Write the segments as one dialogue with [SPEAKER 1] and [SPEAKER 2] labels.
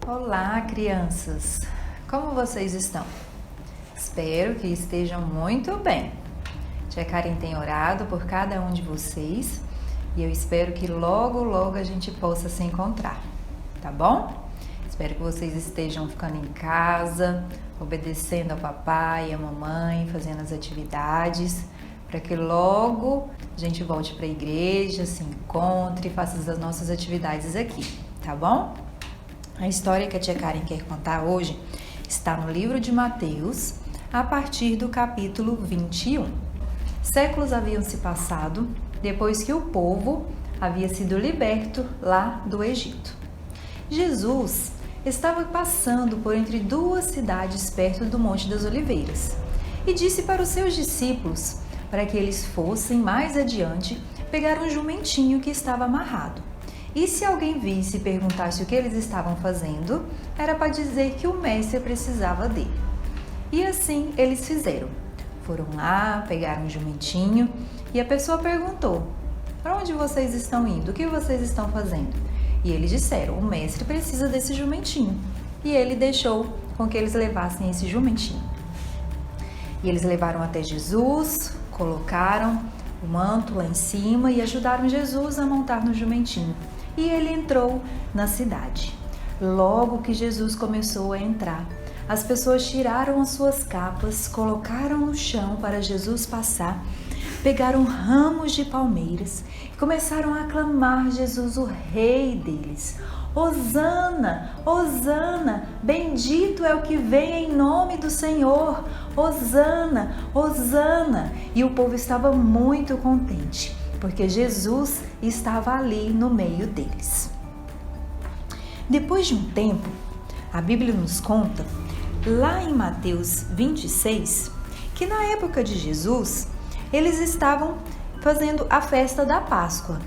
[SPEAKER 1] Olá, crianças! Como vocês estão? Espero que estejam muito bem. Tia Karen tem orado por cada um de vocês e eu espero que logo a gente possa se encontrar, tá bom? Espero que vocês estejam ficando em casa, obedecendo ao papai e à mamãe, fazendo as atividades, para que logo a gente volte para a igreja, se encontre e faça as nossas atividades aqui, tá bom? A história que a tia Karen quer contar hoje está no livro de Mateus, a partir do capítulo 21. Séculos haviam se passado depois que o povo havia sido liberto lá do Egito. Jesus estava passando por entre duas cidades perto do Monte das Oliveiras e disse para os seus discípulos para que eles fossem mais adiante pegar um jumentinho que estava amarrado. E se alguém visse e perguntasse o que eles estavam fazendo, era para dizer que o mestre precisava dele. E assim eles fizeram. Foram lá, pegaram um jumentinho e a pessoa perguntou: para onde vocês estão indo? O que vocês estão fazendo? E eles disseram: o mestre precisa desse jumentinho. E ele deixou com que eles levassem esse jumentinho. E eles levaram até Jesus, colocaram o manto lá em cima e ajudaram Jesus a montar no jumentinho. E ele entrou na cidade. Logo que Jesus começou a entrar, as pessoas tiraram as suas capas, colocaram no chão para Jesus passar, pegaram ramos de palmeiras e começaram a aclamar Jesus, o rei deles. Hosana, Hosana, bendito é o que vem em nome do Senhor. Hosana, Hosana. E o povo estava muito contente, porque Jesus estava ali no meio deles. Depois de um tempo, a Bíblia nos conta, lá em Mateus 26, que na época de Jesus, eles estavam fazendo a festa da Páscoa.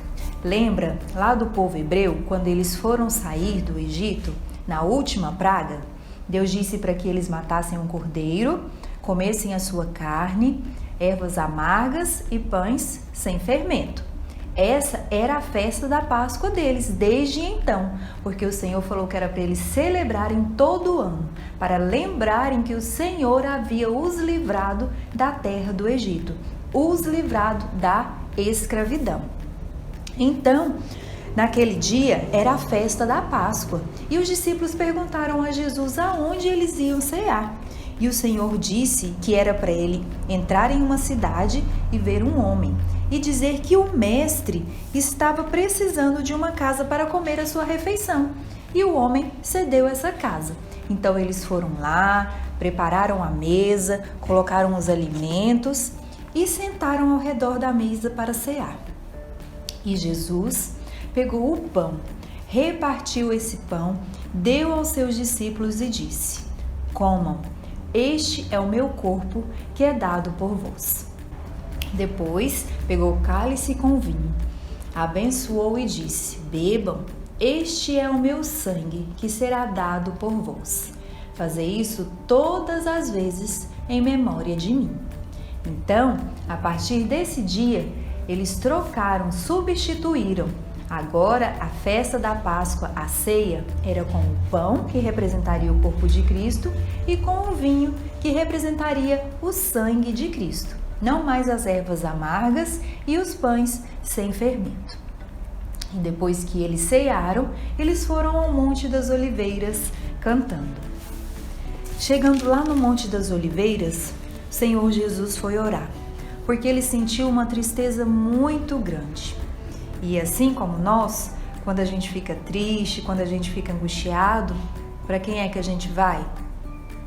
[SPEAKER 1] Lembra lá do povo hebreu, quando eles foram sair do Egito, na última praga? Deus disse para que eles matassem um cordeiro, comessem a sua carne, ervas amargas e pães sem fermento. Essa era a festa da Páscoa deles desde então, porque o Senhor falou que era para eles celebrarem todo o ano, para lembrarem que o Senhor havia os livrado da terra do Egito, os livrado da escravidão. Então, naquele dia era a festa da Páscoa e os discípulos perguntaram a Jesus aonde eles iam cear. E o Senhor disse que era para ele entrar em uma cidade e ver um homem e dizer que o mestre estava precisando de uma casa para comer a sua refeição. E o homem cedeu essa casa. Então eles foram lá, prepararam a mesa, colocaram os alimentos e sentaram ao redor da mesa para cear. E Jesus pegou o pão, repartiu esse pão, deu aos seus discípulos e disse: comam, este é o meu corpo que é dado por vós. Depois pegou o cálice com vinho, abençoou e disse: bebam, este é o meu sangue que será dado por vós. Fazei isso todas as vezes em memória de mim. Então, a partir desse dia, eles trocaram, substituíram. Agora, a festa da Páscoa, a ceia, era com o pão, que representaria o corpo de Cristo, e com o vinho, que representaria o sangue de Cristo. Não mais as ervas amargas e os pães sem fermento. E depois que eles cearam, eles foram ao Monte das Oliveiras cantando. Chegando lá no Monte das Oliveiras, o Senhor Jesus foi orar, porque ele sentiu uma tristeza muito grande. E assim como nós, quando a gente fica triste, quando a gente fica angustiado, para quem é que a gente vai?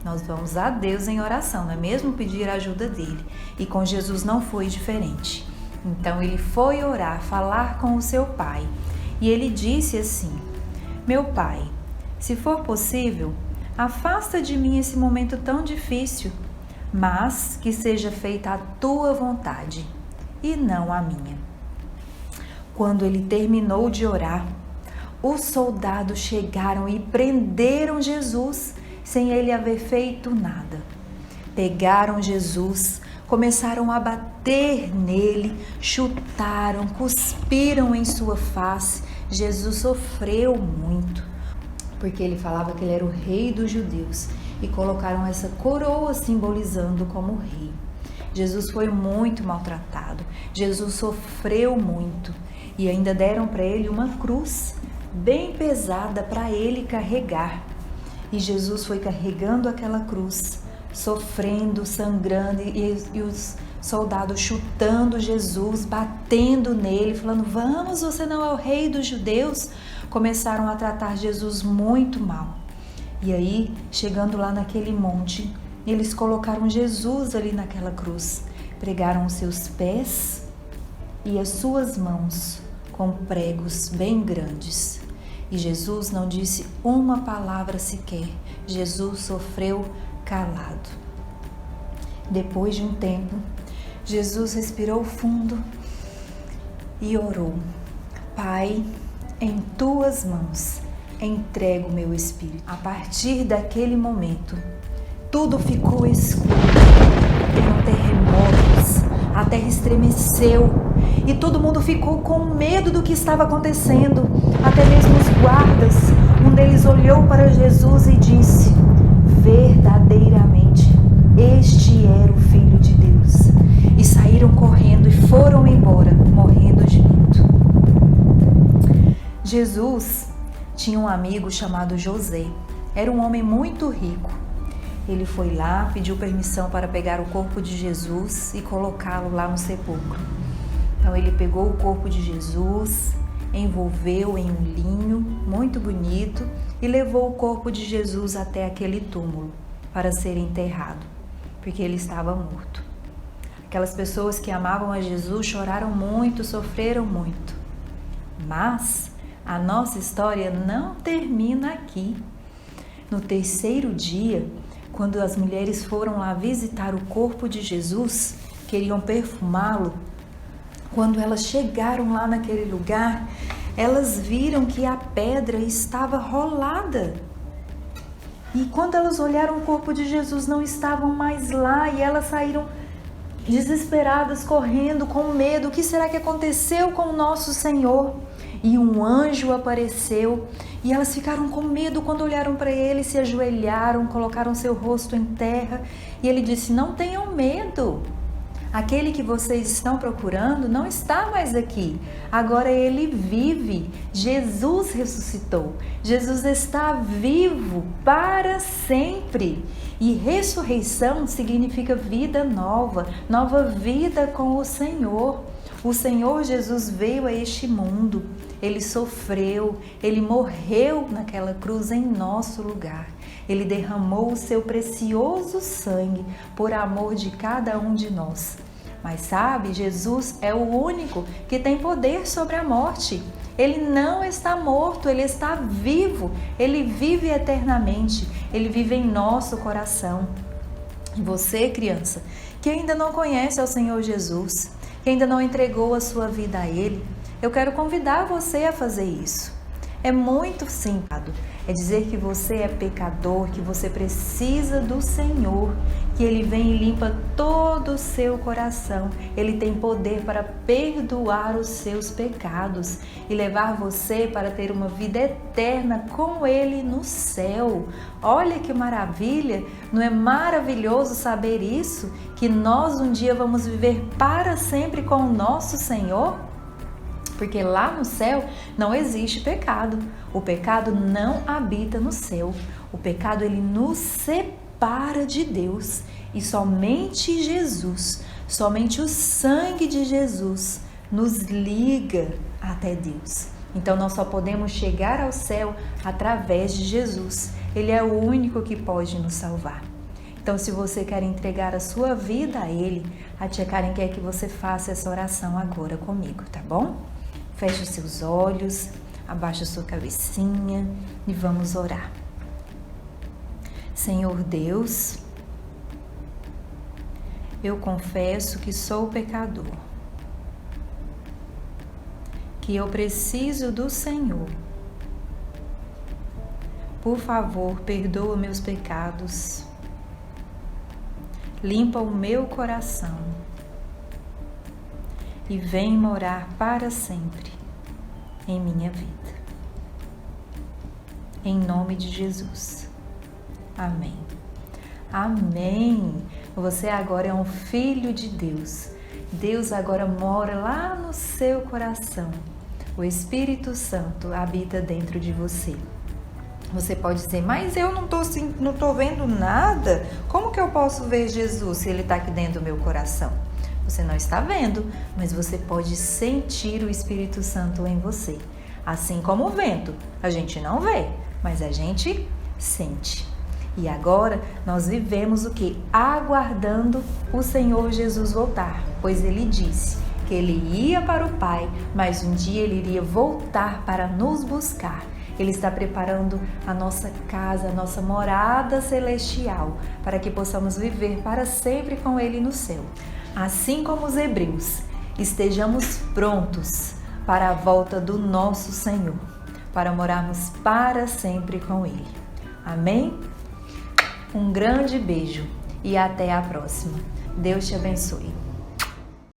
[SPEAKER 1] Nós vamos a Deus em oração, não é mesmo? Pedir a ajuda dele. E com Jesus não foi diferente. Então ele foi orar, falar com o seu pai. E ele disse assim: meu pai, se for possível, afasta de mim esse momento tão difícil, mas que seja feita a tua vontade e não a minha. Quando ele terminou de orar, os soldados chegaram e prenderam Jesus sem ele haver feito nada. Pegaram Jesus, começaram a bater nele, chutaram, cuspiram em sua face. Jesus sofreu muito. porque ele falava que ele era o rei dos judeus, e colocaram essa coroa simbolizando como rei. Jesus foi muito maltratado, Jesus sofreu muito, e ainda deram para ele uma cruz bem pesada para ele carregar. E Jesus foi carregando aquela cruz, sofrendo, sangrando, e os soldados chutando Jesus, batendo nele, falando: vamos, você não é o rei dos judeus. Começaram a tratar Jesus muito mal. E aí, chegando lá naquele monte, eles colocaram Jesus ali naquela cruz, pregaram os seus pés e as suas mãos com pregos bem grandes. E Jesus não disse uma palavra sequer. Jesus sofreu calado. Depois de um tempo, Jesus respirou fundo e orou: Pai, em tuas mãos entrego o meu espírito. A partir daquele momento, tudo ficou escuro. Veio terremotos, a terra estremeceu e todo mundo ficou com medo do que estava acontecendo. Até mesmo os guardas, um deles olhou para Jesus e disse: verdadeiramente, este era o Filho de Deus. E saíram correndo e foram embora, morrendo de medo. Jesus tinha um amigo chamado José. Era um homem muito rico. Ele foi lá, pediu permissão para pegar o corpo de Jesus e colocá-lo lá no sepulcro. Então ele pegou o corpo de Jesus, envolveu em um linho muito bonito e levou o corpo de Jesus até aquele túmulo para ser enterrado, porque ele estava morto. Aquelas pessoas que amavam a Jesus choraram muito, sofreram muito. Mas a nossa história não termina aqui. No terceiro dia, quando as mulheres foram lá visitar o corpo de Jesus, queriam perfumá-lo, quando elas chegaram lá naquele lugar, elas viram que a pedra estava rolada. E quando elas olharam o corpo de Jesus, não estavam mais lá, e elas saíram desesperadas, correndo, com medo. O que será que aconteceu com o nosso Senhor? E um anjo apareceu, e elas ficaram com medo quando olharam para ele, se ajoelharam, colocaram seu rosto em terra, e ele disse: não tenham medo, aquele que vocês estão procurando não está mais aqui, agora ele vive. Jesus ressuscitou, Jesus está vivo para sempre. E ressurreição significa vida nova, nova vida com o Senhor. O Senhor Jesus veio a este mundo, ele sofreu, ele morreu naquela cruz em nosso lugar. Ele derramou o seu precioso sangue por amor de cada um de nós. Mas sabe, Jesus é o único que tem poder sobre a morte. Ele não está morto, ele está vivo, ele vive eternamente, ele vive em nosso coração. E você, criança, que ainda não conhece ao Senhor Jesus, que ainda não entregou a sua vida a Ele, eu quero convidar você a fazer isso. É muito simples. É dizer que você é pecador, que você precisa do Senhor, que Ele vem e limpa todo o seu coração. Ele tem poder para perdoar os seus pecados e levar você para ter uma vida eterna com Ele no céu. Olha que maravilha! Não é maravilhoso saber isso? Que nós um dia vamos viver para sempre com o nosso Senhor? Porque lá no céu não existe pecado. O pecado não habita no céu. O pecado, ele nos separa de Deus. E somente Jesus, somente o sangue de Jesus nos liga até Deus. Então nós só podemos chegar ao céu através de Jesus. Ele é o único que pode nos salvar. Então, se você quer entregar a sua vida a Ele, a tia Karen quer que você faça essa oração agora comigo, tá bom? Feche os seus olhos, abaixa a sua cabecinha e vamos orar. Senhor Deus, eu confesso que sou pecador, que eu preciso do Senhor. Por favor, perdoa meus pecados, limpa o meu coração e vem morar para sempre em minha vida. em nome de Jesus. Amém. Amém. Você agora é um filho de Deus. Deus agora mora lá no seu coração. O Espírito Santo habita dentro de você. Você pode dizer, mas eu não tô vendo nada. Como que eu posso ver Jesus se Ele está aqui dentro do meu coração? Você não está vendo, mas você pode sentir o Espírito Santo em você. Assim como o vento, a gente não vê, mas a gente sente. E agora nós vivemos o que? Aguardando o Senhor Jesus voltar, pois Ele disse que Ele ia para o Pai, mas um dia Ele iria voltar para nos buscar. Ele está preparando a nossa casa, a nossa morada celestial, para que possamos viver para sempre com Ele no céu. Assim como os hebreus, estejamos prontos para a volta do nosso Senhor, para morarmos para sempre com Ele. Amém? Um grande beijo e até a próxima. Deus te abençoe.